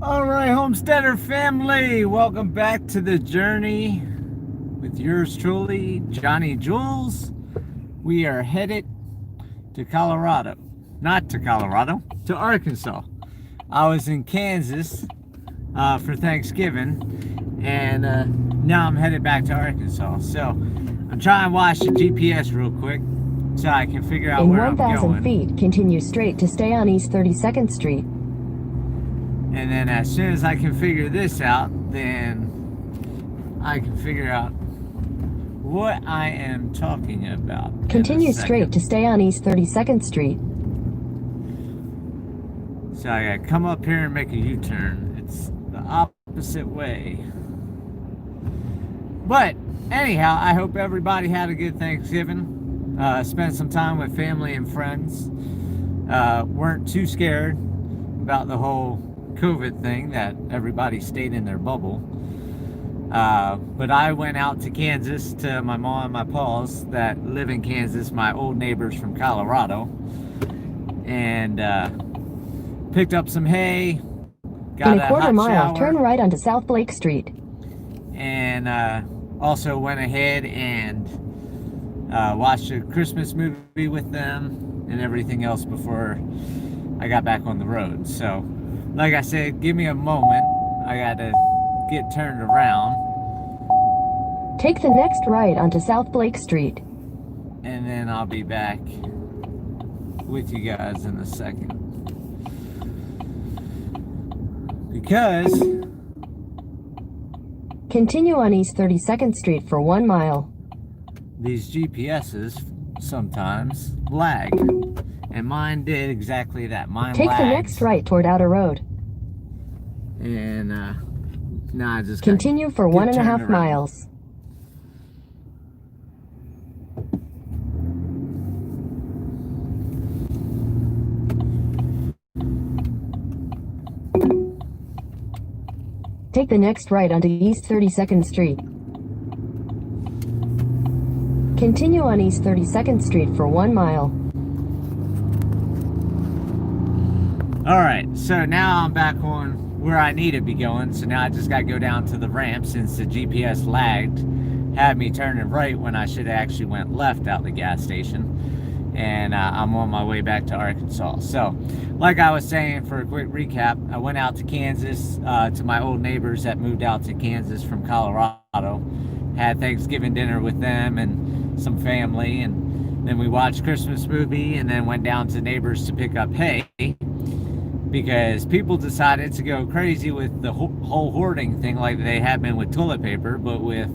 All right, Homesteader family, welcome back to the journey with yours truly, Johnny Jules. We are headed to Colorado. Not to Colorado, to Arkansas. I was in Kansas for Thanksgiving, and now I'm headed back to Arkansas. So I'm trying to watch the GPS real quick so I can figure out In where I'm 1,000 going. feet, continue straight to stay on East 32nd Street. And then as soon as I can figure this out, then I can figure out what I am talking about. Continue straight to stay on East 32nd Street. So I gotta come up here and make a U-turn. It's the opposite way. But anyhow, I hope everybody had a good Thanksgiving. Spent some time with family and friends. Weren't too scared about the whole COVID thing, that everybody stayed in their bubble. But I went out to Kansas to my mom and my paws that live in Kansas, my old neighbors from Colorado, and picked up some hay. Got In a quarter mile, shower, turn right onto South Blake Street. and also went ahead and watched a Christmas movie with them and everything else before I got back on the road. So like I said, give me a moment. I gotta get turned around. Take the next right onto South Blake Street. And then I'll be back with you guys in a second. Because Continue on East 32nd Street for 1 mile. these GPSs sometimes lag. And mine did exactly that. Mine Take lagged. the next right toward Outer Road. And now I just Continue for 1.5 miles. Take the next right onto East 32nd Street. Continue on East 32nd Street for 1 mile. Alright, so now I'm back on where I need to be going. So now I just got to go down to the ramp since the GPS lagged. Had me turning right when I should have actually went left out the gas station. And I'm on my way back to Arkansas. So, like I was saying, for a quick recap, I went out to Kansas to my old neighbors that moved out to Kansas from Colorado. Had Thanksgiving dinner with them and some family, and then we watched Christmas movie, and then went down to neighbors to pick up hay because people decided to go crazy with the whole hoarding thing like they had been with toilet paper, but with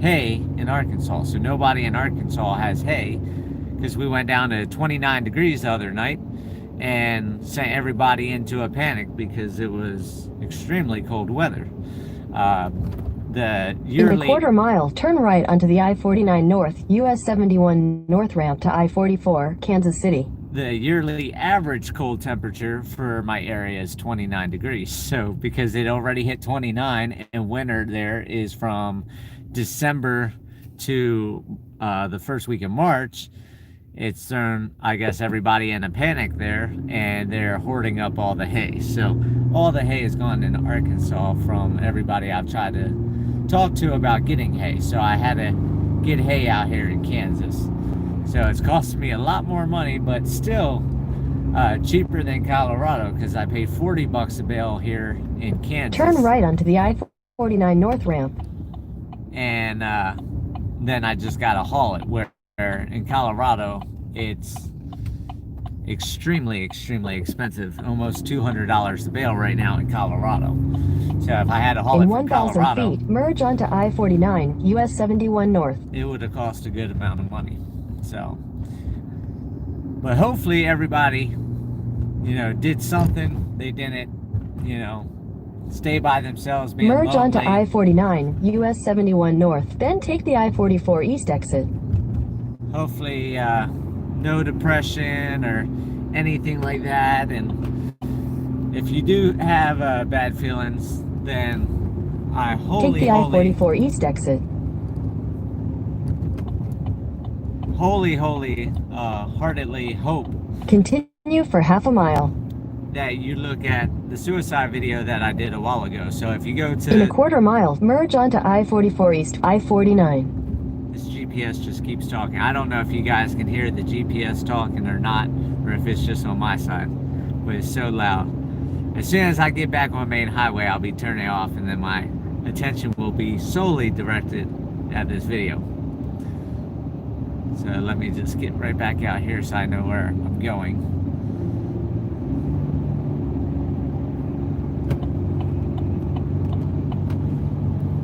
hay in Arkansas. So nobody in Arkansas has hay, because we went down to 29 degrees the other night and sent everybody into a panic because it was extremely cold weather. The yearly... In a quarter mile, turn right onto the I-49 North, US 71 North ramp to I-44, Kansas City. The yearly average cold temperature for my area is 29 degrees. So because it already hit 29, and winter there is from December to the first week of March, it's thrown, I guess, everybody in a panic there, and they're hoarding up all the hay. So all the hay is gone into Arkansas from everybody I've tried to talk to about getting hay. So I had to get hay out here in Kansas. So it's costing me a lot more money, but still cheaper than Colorado, because I paid $40 a bale here in Kansas. Turn right onto the I-49 North ramp. And then I just got to haul it, where in Colorado it's extremely expensive, almost $200 a bale right now in Colorado. So if I had to haul it from Colorado, 1,000 feet, merge onto I-49, US 71 North. it would have cost a good amount of money. So, but hopefully everybody, did something. They didn't, stay by themselves, being merge onto lonely. I-49, US 71 North, then take the I-44 East exit. Hopefully no depression or anything like that. And if you do have bad feelings, then I take the I-44 East exit. Heartedly hope Continue for half a mile. that you look at the suicide video that I did a while ago. So if you go to... In a quarter mile, merge onto I-44 East, I-49. This GPS just keeps talking. I don't know if you guys can hear the GPS talking or not, or if it's just on my side, but it's so loud. As soon as I get back on main highway, I'll be turning off, and then my attention will be solely directed at this video. So let me just get right back out here so I know where I'm going.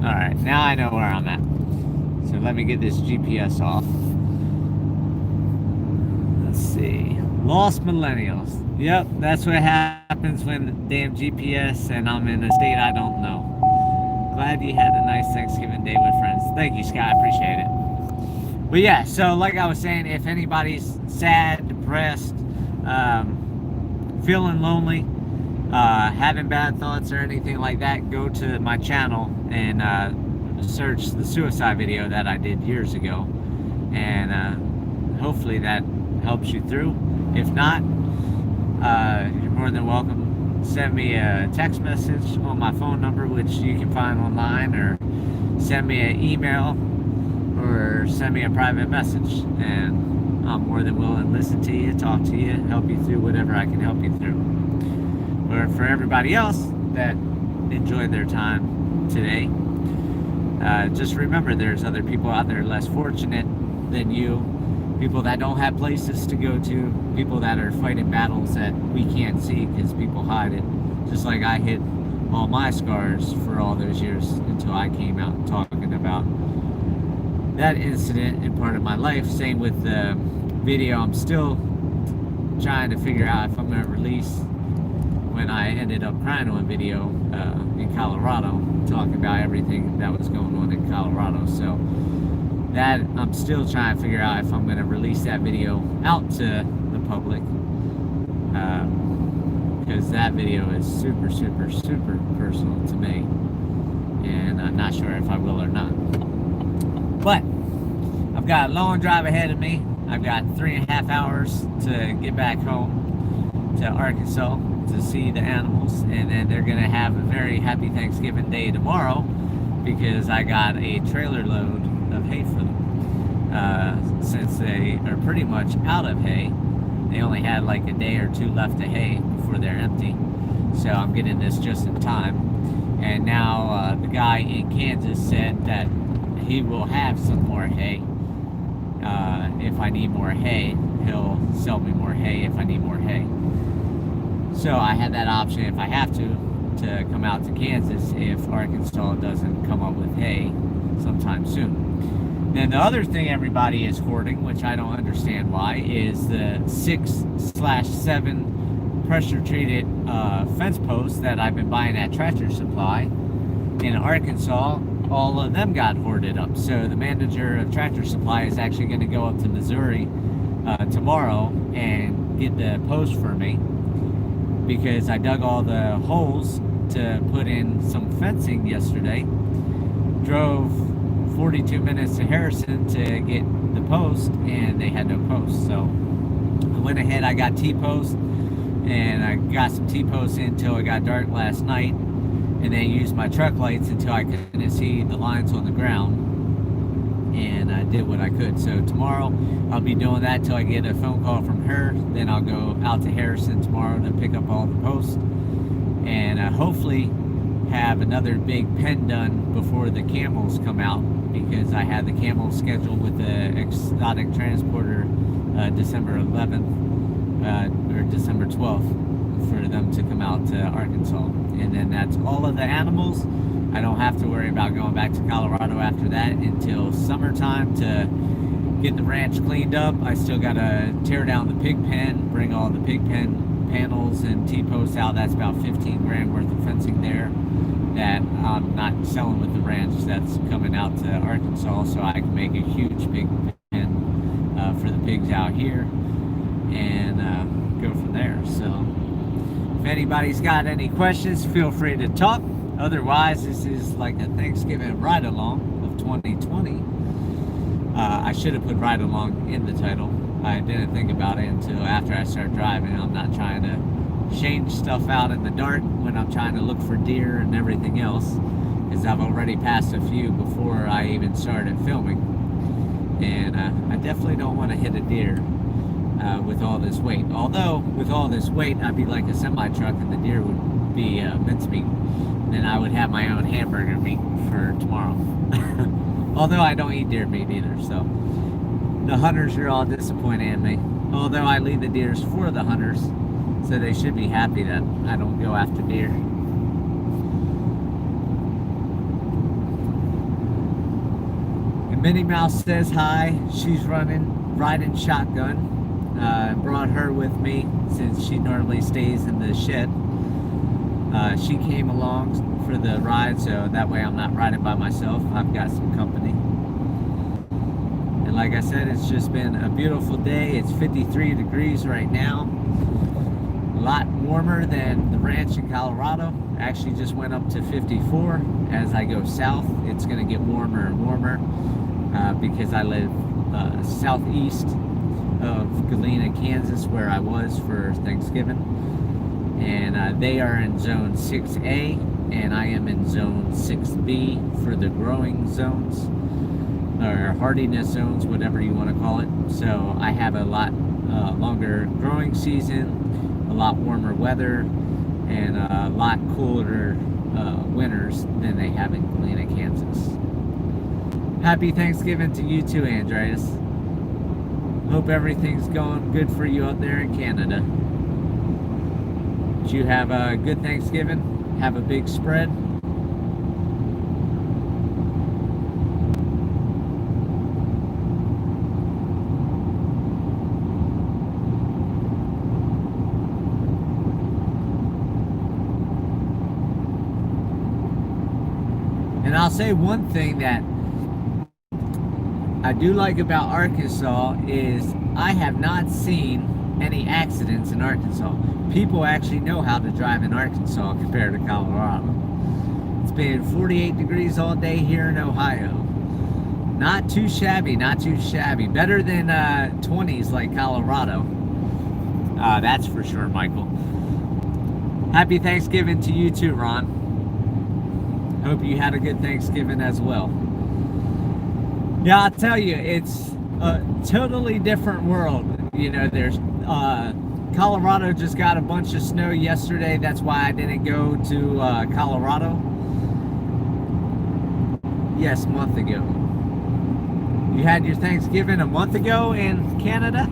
Alright, now I know where I'm at. So let me get this GPS off. Let's see. Lost Millennials. Yep, that's what happens when the damn GPS and I'm in a state I don't know. Glad you had a nice Thanksgiving day with friends. Thank you, Scott. I appreciate it. But yeah, so like I was saying, if anybody's sad, depressed, feeling lonely, having bad thoughts or anything like that, go to my channel and search the suicide video that I did years ago, and hopefully that helps you through. If not, you're more than welcome. Send me a text message on my phone number, which you can find online, or send me an email, or send me a private message, and I'm more than willing to listen to you, talk to you, help you through whatever I can help you through. Or for everybody else that enjoyed their time today, just remember there's other people out there less fortunate than you, people that don't have places to go to, people that are fighting battles that we can't see because people hide it. Just like I hid all my scars for all those years until I came out talking about that incident and part of my life. Same with the video I'm still trying to figure out if I'm going to release, when I ended up crying on video in Colorado, talking about everything that was going on in Colorado. So that I'm still trying to figure out if I'm going to release that video out to the public, because that video is super, super, super personal to me, and I'm not sure if I will or not. But I've got a long drive ahead of me. I've got 3.5 hours to get back home to Arkansas to see the animals, and then they're gonna have a very happy Thanksgiving day tomorrow because I got a trailer load of hay for them. Since they are pretty much out of hay, they only had like a day or two left of hay before they're empty. So I'm getting this just in time. And now the guy in Kansas said that he will have some more hay. If I need more hay, he'll sell me more hay if I need more hay. So I had that option if I have to come out to Kansas if Arkansas doesn't come up with hay sometime soon. Then the other thing everybody is hoarding, which I don't understand why, is the 6/7 pressure treated fence posts that I've been buying at Tractor Supply in Arkansas. All of them got hoarded up. So the manager of Tractor Supply is actually going to go up to Missouri tomorrow and get the post for me, because I dug all the holes to put in some fencing yesterday. Drove 42 minutes to Harrison to get the post, and they had no post. So I went ahead, I got T-post, and I got some T-posts in until it got dark last night, and then used my truck lights until I couldn't see the lines on the ground, and I did what I could. So tomorrow I'll be doing that till I get a phone call from her. Then I'll go out to Harrison tomorrow to pick up all the posts, and hopefully have another big pen done before the camels come out, because I had the camels scheduled with the exotic transporter December 11th or December 12th for them to come out to Arkansas. And then that's all of the animals. I don't have to worry about going back to Colorado after that until summertime to get the ranch cleaned up. I still gotta tear down the pig pen, bring all the pig pen panels and T-posts out. That's about 15 grand worth of fencing there that I'm not selling with the ranch. That's coming out to Arkansas, so I can make a huge pig pen for the pigs out here and go from there. So if anybody's got any questions, feel free to talk. Otherwise, this is like a Thanksgiving ride-along of 2020. I should have put ride-along in the title. I didn't think about it until after I started driving. I'm not trying to change stuff out in the dark when I'm trying to look for deer and everything else, because I've already passed a few before I even started filming. And I definitely don't want to hit a deer with all this weight. Although with all this weight, I'd be like a semi-truck and the deer would be mincemeat. Then I would have my own hamburger meat for tomorrow. Although I don't eat deer meat either, so the hunters are all disappointed in me. Although I lead the deers for the hunters, so they should be happy that I don't go after deer. And Minnie Mouse says hi. She's riding shotgun. Brought her with me since she normally stays in the shed. She came along for the ride, so that way I'm not riding by myself. I've got some company. And like I said, it's just been a beautiful day. It's 53 degrees right now. A lot warmer than the ranch in Colorado. Actually just went up to 54. As I go south, it's going to get warmer and warmer because I live southeast of Galena, Kansas, where I was for Thanksgiving. And they are in zone 6A, and I am in zone 6B for the growing zones, or hardiness zones, whatever you want to call it. So I have a lot longer growing season, a lot warmer weather, and a lot cooler winters than they have in Galena, Kansas. Happy Thanksgiving to you too, Andreas. Hope everything's going good for you out there in Canada. Did you have a good Thanksgiving? Have a big spread? And I'll say one thing that I do like about Arkansas is I have not seen any accidents in Arkansas. People actually know how to drive in Arkansas compared to Colorado. It's been 48 degrees all day here in Ohio. Not too shabby, not too shabby. Better than 20s like Colorado. That's for sure, Michael. Happy Thanksgiving to you too, Ron. Hope you had a good Thanksgiving as well. Yeah, I'll tell you, it's a totally different world. You know, there's Colorado just got a bunch of snow yesterday. That's why I didn't go to Colorado. Yes, a month ago. You had your Thanksgiving a month ago in Canada?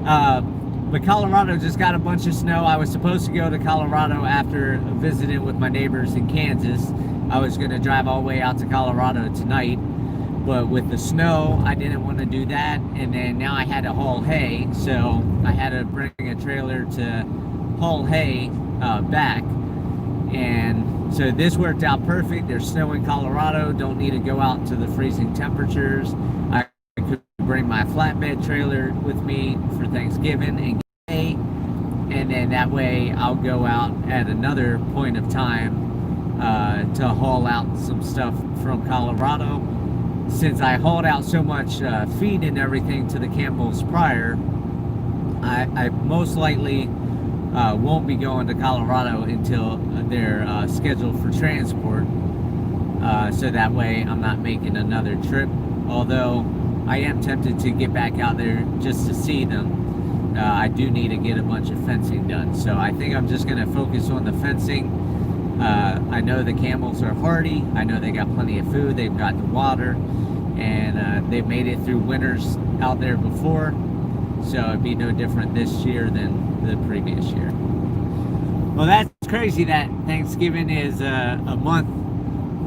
But Colorado just got a bunch of snow. I was supposed to go to Colorado after visiting with my neighbors in Kansas. I was going to drive all the way out to Colorado tonight. But with the snow, I didn't want to do that. And then now I had to haul hay. So I had to bring a trailer to haul hay back. And so this worked out perfect. There's snow in Colorado. Don't need to go out to the freezing temperatures. I could bring my flatbed trailer with me for Thanksgiving and get hay. And then that way I'll go out at another point of time to haul out some stuff from Colorado. Since I hauled out so much feed and everything to the Campbells prior, I most likely won't be going to Colorado until they're scheduled for transport. So that way I'm not making another trip. Although I am tempted to get back out there just to see them. I do need to get a bunch of fencing done. So I think I'm just going to focus on the fencing. I know the camels are hardy. I know they got plenty of food. They've got the water. And they've made it through winters out there before. So it'd be no different this year than the previous year. Well, that's crazy that Thanksgiving is a month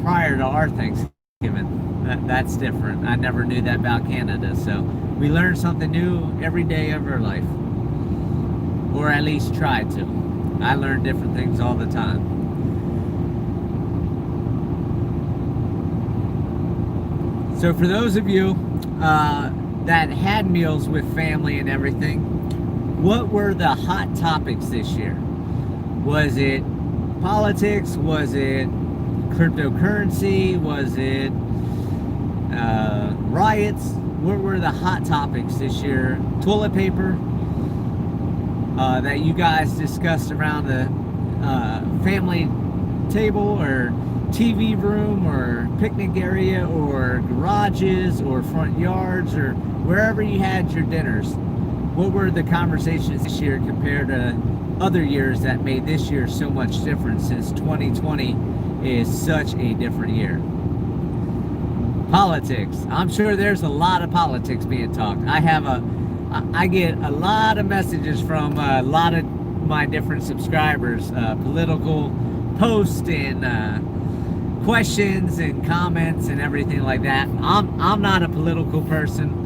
prior to our Thanksgiving. That's different. I never knew that about Canada. So we learn something new every day of our life. Or at least try to. I learn different things all the time. So for those of you that had meals with family and everything, what were the hot topics this year? Was it politics? Was it cryptocurrency? Was it riots? What were the hot topics this year? Toilet paper? that you guys discussed around the family table or TV room or picnic area or garages or front yards or wherever you had your dinners? What were the conversations this year compared to other years that made this year so much different, since 2020 is such a different year? Politics. I'm sure there's a lot of politics being talked. I get a lot of messages from a lot of my different subscribers, political posts and questions and comments and everything like that. I'm not a political person.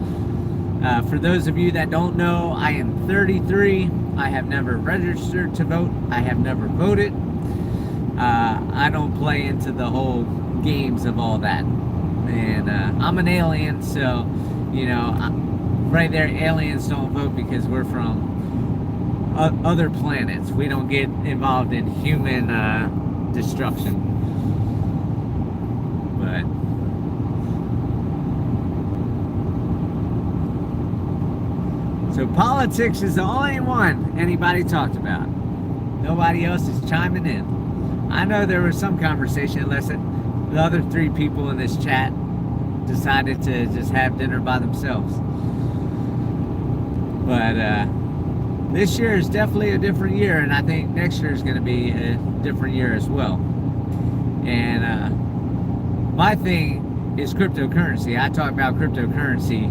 For those of you that don't know, I am 33. I have never registered to vote. I have never voted. I don't play into the whole games of all that. And I'm an alien, so, you know, right there, aliens don't vote because we're from other planets. We don't get involved in human destruction. But so politics is the only one anybody talked about. Nobody else is chiming in. I know there was some conversation, unless the other 3 people in this chat decided to just have dinner by themselves. But this year is definitely a different year, and I think next year is going to be a different year as well. And my thing is cryptocurrency. I talk about cryptocurrency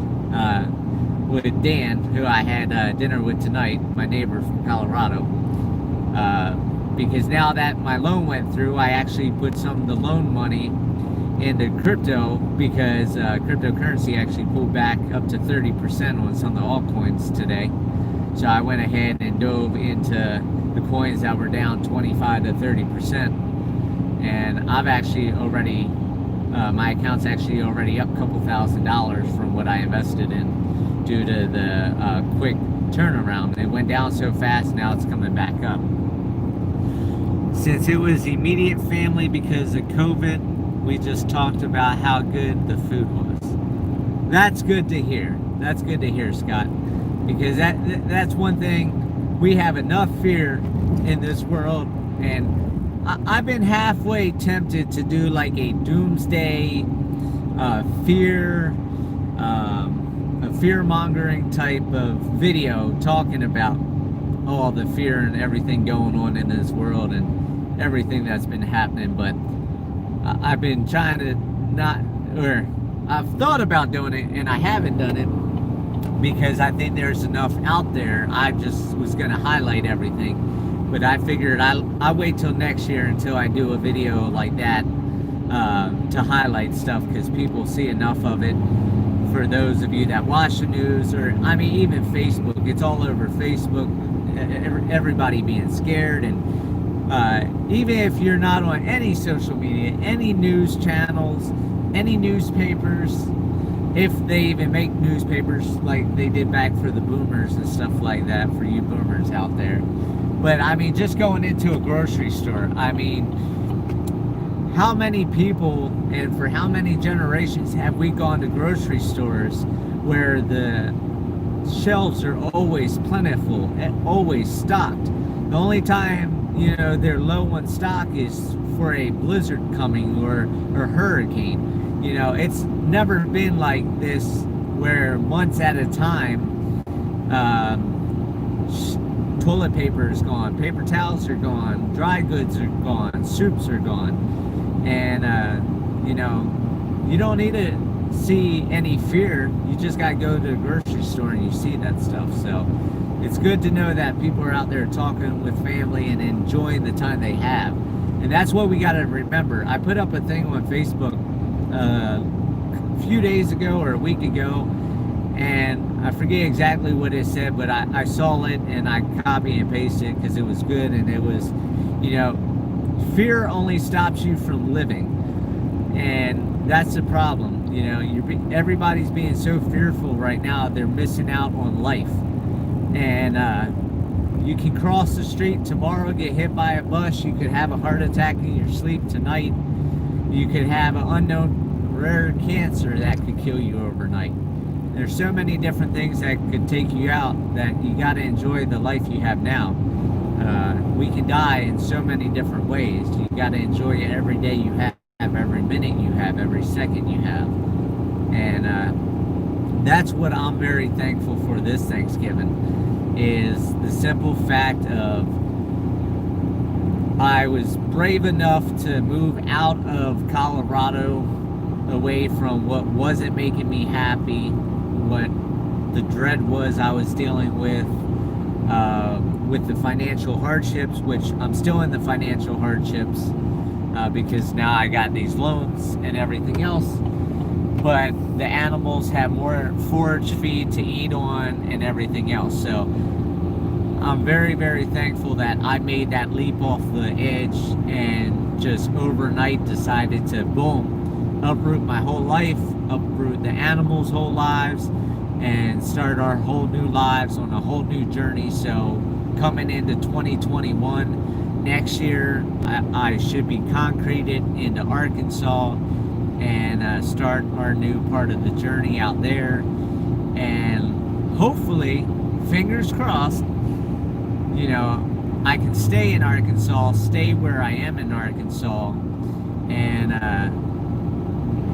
with Dan, who I had dinner with tonight, my neighbor from Colorado. Because now that my loan went through, I actually put some of the loan money into crypto, because cryptocurrency actually pulled back up to 30% on some of the altcoins today. So I went ahead and dove into the coins that were down 25 to 30%. And I've actually already, my account's actually already up a couple $1,000s from what I invested in, due to the quick turnaround. It went down so fast, now it's coming back up. Since it was immediate family because of COVID, we just talked about how good the food was. That's good to hear. That's good to hear, Scott. Because that's one thing. We have enough fear in this world. And I've been halfway tempted to do like a doomsday fear, a fear-mongering type of video talking about all the fear and everything going on in this world and everything that's been happening. But I've been trying to not, or I've thought about doing it and I haven't done it because I think there's enough out there. I just was going to highlight everything, but I figured I'll wait till next year until I do a video like that to highlight stuff, because people see enough of it. For those of you that watch the news, or I mean even Facebook, it's all over Facebook, everybody being scared. And even if you're not on any social media, any news channels, any newspapers, if they even make newspapers like they did back for the boomers and stuff like that, for you boomers out there. But I mean, just going into a grocery store, I mean, how many people and for how many generations have we gone to grocery stores where the shelves are always plentiful and always stocked? The only time, you know, they're low on stock is for a blizzard coming or hurricane. You know, it's never been like this where months at a time, toilet paper is gone, paper towels are gone, dry goods are gone, soups are gone. And, you know, you don't need to see any fear. You just got to go to the grocery store and you see that stuff. So it's good to know that people are out there talking with family and enjoying the time they have. And that's what we got to remember. I put up a thing on Facebook a few days ago or a week ago, and I forget exactly what it said, but I saw it and I copy and pasted it because it was good. And it was, you know, fear only stops you from living, and that's the problem. You know, everybody's being so fearful right now, they're missing out on life. And you can cross the street tomorrow, get hit by a bus, you could have a heart attack in your sleep tonight, you could have an unknown rare cancer that could kill you overnight. there's so many different things that could take you out that you got to enjoy the life you have now. We can die in so many different ways. You got to enjoy it every day you have, every minute you have, every second you have. And that's what I'm very thankful for this Thanksgiving, is the simple fact of I was brave enough to move out of Colorado, away from what wasn't making me happy, what the dread was I was dealing with the financial hardships, which I'm still in the financial hardships because now I got these loans and everything else. But the animals have more forage feed to eat on and everything else. So I'm very, very thankful that I made that leap off the edge and just overnight decided to, boom, uproot my whole life, uproot the animals' whole lives, and start our whole new lives on a whole new journey. So coming into 2021, next year, I should be concreted into Arkansas and start our new part of the journey out there. And hopefully, fingers crossed, you know, I can stay in Arkansas, stay where I am in Arkansas, and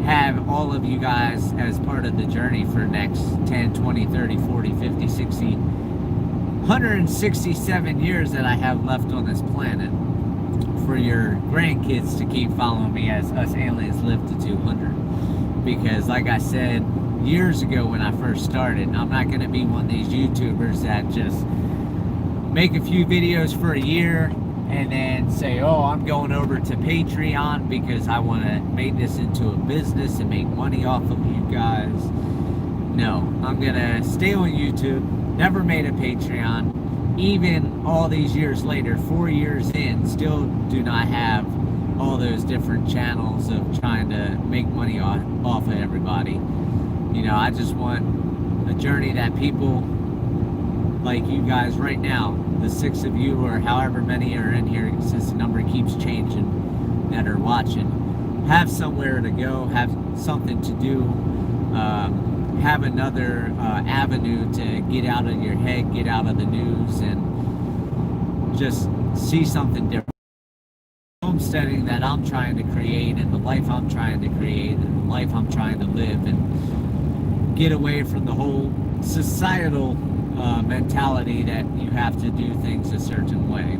have all of you guys as part of the journey for next 10, 20, 30, 40, 50, 60, 167 years that I have left on this planet, for your grandkids to keep following me as us aliens live to 200. Because like I said years ago when I first started, I'm not going to be one of these YouTubers that just make a few videos for a year and then say, oh, I'm going over to Patreon because I want to make this into a business and make money off of you guys. No, I'm going to stay on YouTube. Never made a Patreon. Even all these years later, 4 years in, still do not have all those different channels of trying to make money off of everybody. You know, I just want a journey that people like you guys right now, the 6 of you or however many are in here, since the number keeps changing, that are watching, have somewhere to go, have something to do, have another avenue to get out of your head, get out of the news, and just see something different. Homesteading that I'm trying to create, and the life I'm trying to create, and the life I'm trying to live, and get away from the whole societal mentality that you have to do things a certain way.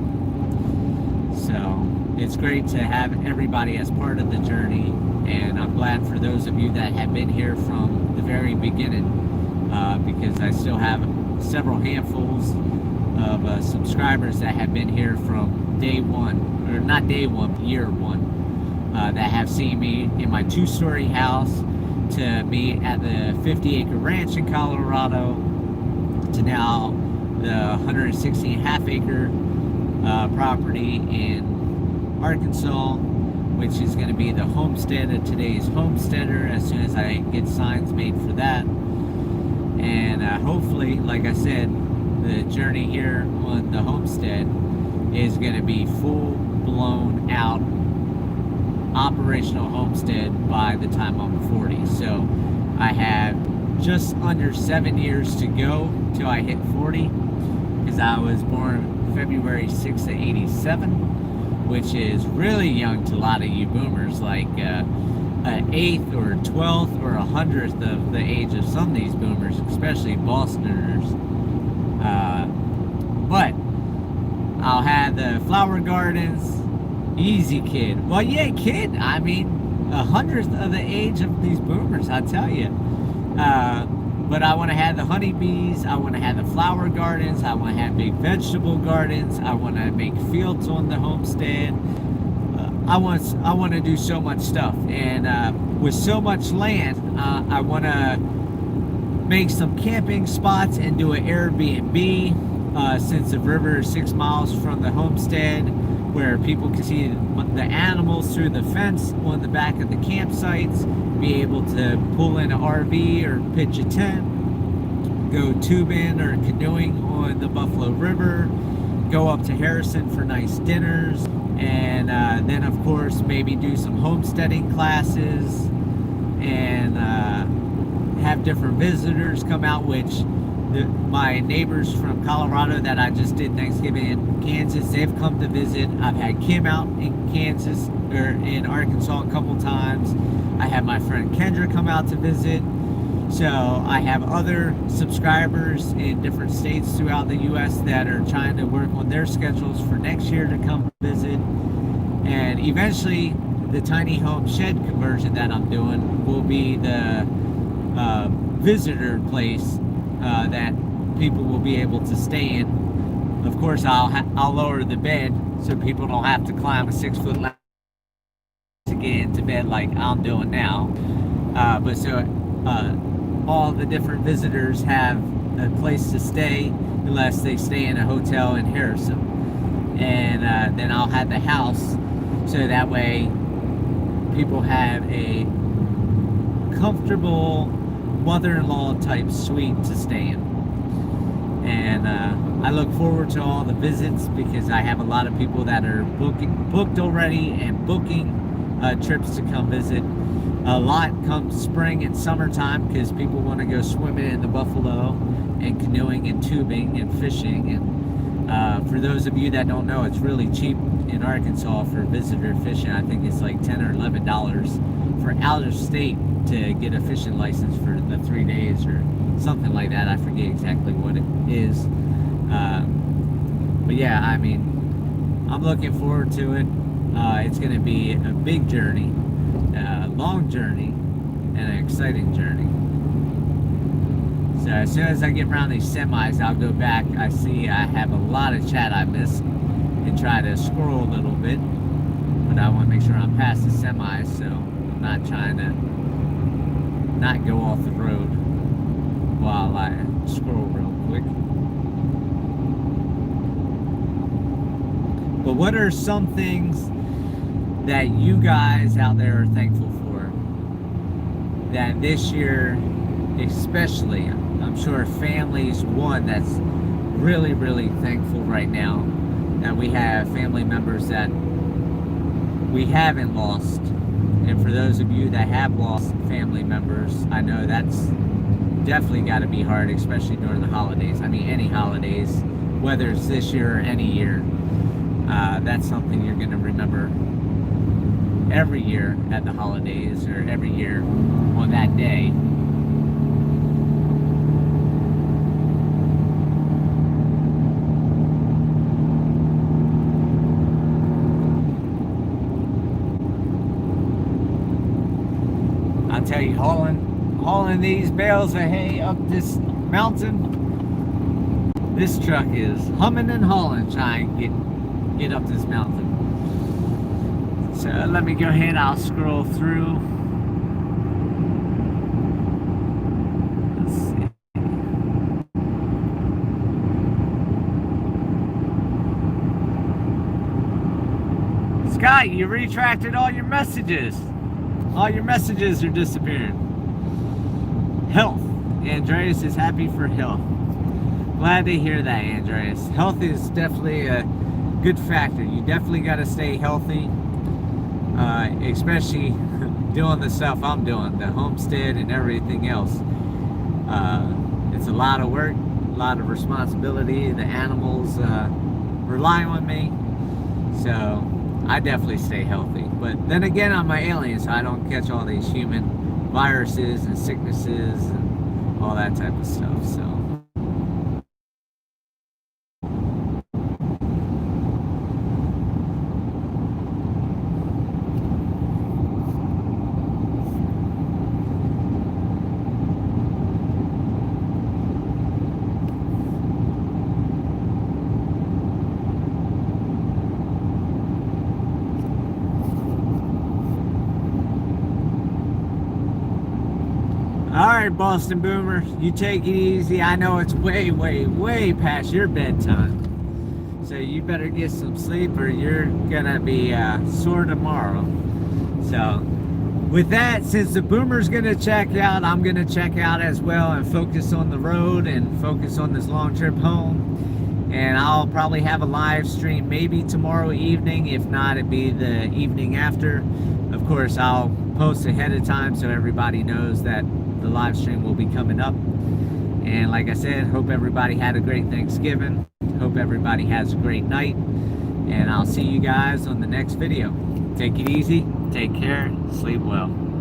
So it's great to have everybody as part of the journey, and I'm glad for those of you that have been here from the very beginning, because I still have several handfuls of subscribers that have been here from day one, or not day one, year one, that have seen me in my 2-story house, to me at the 50-acre ranch in Colorado, to now the 116.5-acre property in Arkansas, which is going to be the homestead of today's homesteader as soon as I get signs made for that. And hopefully, like I said, the journey here on the homestead is going to be full-blown out operational homestead by the time I'm 40. So I have just under 7 years to go till I hit 40, because I was born February 6th of 87, which is really young to a lot of you boomers, like an 8th or 12th or 100th of the age of some of these boomers, especially Bostoners. But I'll have the flower gardens. Easy, kid. Well, yeah, kid. I mean, 100th of the age of these boomers, I tell you. But I want to have the honeybees. I want to have the flower gardens. I want to have big vegetable gardens. I want to make fields on the homestead. I want to do so much stuff. And with so much land, I want to make some camping spots and do an Airbnb, since the river is 6 miles from the homestead, where people can see the animals through the fence on the back of the campsites, be able to pull in an RV or pitch a tent, go tubing or canoeing on the Buffalo River, go up to Harrison for nice dinners, and then of course maybe do some homesteading classes, and have different visitors come out, which my neighbors from Colorado that I just did Thanksgiving in Kansas, they've come to visit. I've had Kim out in Kansas or in Arkansas a couple times. I had my friend Kendra come out to visit. So I have other subscribers in different states throughout the U.S. that are trying to work on their schedules for next year to come visit. And eventually the tiny home shed conversion that I'm doing will be the visitor place that people will be able to stay in. Of course, I'll lower the bed so people don't have to climb a 6-foot ladder to get into bed like I'm doing now. But so all the different visitors have a place to stay unless they stay in a hotel in Harrison. And then I'll have the house so that way people have a comfortable mother-in-law type suite to stay in. And I look forward to all the visits because I have a lot of people that are booked already and booking trips to come visit. A lot comes spring and summertime because people want to go swimming in the Buffalo and canoeing and tubing and fishing. And for those of you that don't know, it's really cheap in Arkansas for visitor fishing. I think it's like $10 or $11 for out of state to get a fishing license for the 3 days or something like that. I forget exactly what it is. But yeah, I mean, I'm looking forward to it. It's going to be a big journey, a long journey, and an exciting journey. So as soon as I get around these semis, I'll go back. I see I have a lot of chat I missed and try to scroll a little bit. But I want to make sure I'm past the semis, so I'm not trying to not go off the road while I scroll real quick. But what are some things that you guys out there are thankful for? That this year, especially, I'm sure family's one that's really, really thankful right now that we have family members that we haven't lost. And for those of you that have lost family members, I know that's definitely got to be hard, especially during the holidays. I mean, any holidays, whether it's this year or any year, that's something you're going to remember every year at the holidays or every year on that day. I'll tell you, hauling these bales of hay up this mountain, this truck is humming and hauling trying to get up this mountain. So let me go ahead, I'll scroll through. Let's see. Scott, you retracted all your messages. All your messages are disappearing. Health. Andreas is happy for health. Glad to hear that, Andreas. Health is definitely a good factor. You definitely got to stay healthy, especially doing the stuff I'm doing, the homestead and everything else. It's a lot of work, a lot of responsibility. The animals rely on me, so I definitely stay healthy. But then again, I'm an alien, so I don't catch all these human viruses and sicknesses and all that type of stuff. So Alright, Boston Boomer, you take it easy. I know it's way, way, way past your bedtime. So you better get some sleep or you're gonna be sore tomorrow. So with that, since the Boomer's gonna check out, I'm gonna check out as well and focus on the road and focus on this long trip home. And I'll probably have a live stream maybe tomorrow evening. If not, it'd be the evening after. Of course, I'll post ahead of time so everybody knows that the live stream will be coming up. And like I said, hope everybody had a great Thanksgiving. Hope everybody has a great night. And I'll see you guys on the next video. Take it easy, take care, sleep well.